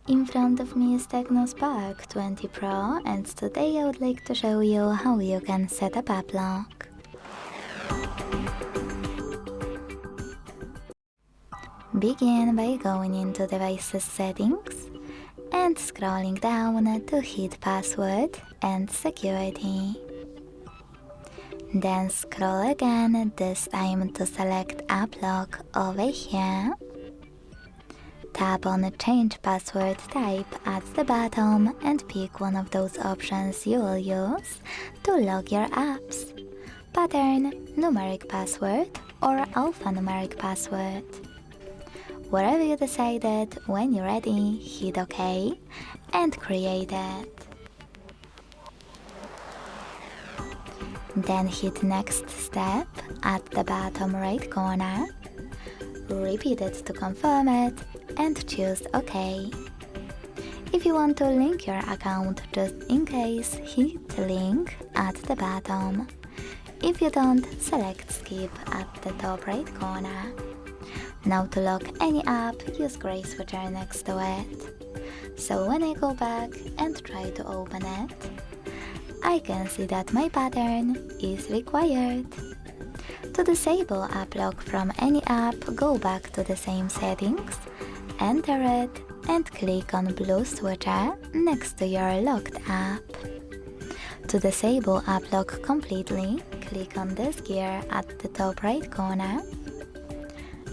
In front of me is TECNO Spark 20 Pro, and today I would like to show you how you can set up app lock. Begin by going into Devices Settings and scrolling down to hit Password and Security. Then scroll again, this time to select App Lock over here. Tap on Change Password Type at the bottom and pick one of those options you will use to log your apps. Pattern, numeric password, or alphanumeric password. Wherever you decided, when you're ready, hit OK and create it. Then hit Next Step at the bottom right corner. Repeat it to confirm it and choose OK. If you want to link your account just in case, hit Link at the bottom. If you don't, select Skip at the top right corner. Now to lock any app, use gray switcher next to it. So when I go back and try to open it, I can see that my pattern is required. To disable app lock from any app, go back to the same settings, enter it, and click on blue switcher next to your locked app. To disable app lock completely, click on this gear at the top right corner.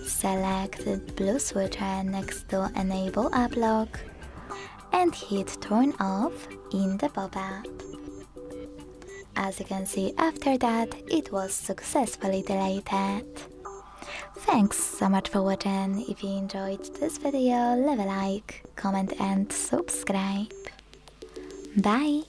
Select the blue switcher next to Enable App Lock and hit Turn Off in the pop-up. As you can see, after that, it was successfully deleted. Thanks so much for watching. If you enjoyed this video, leave a like, comment and subscribe. Bye!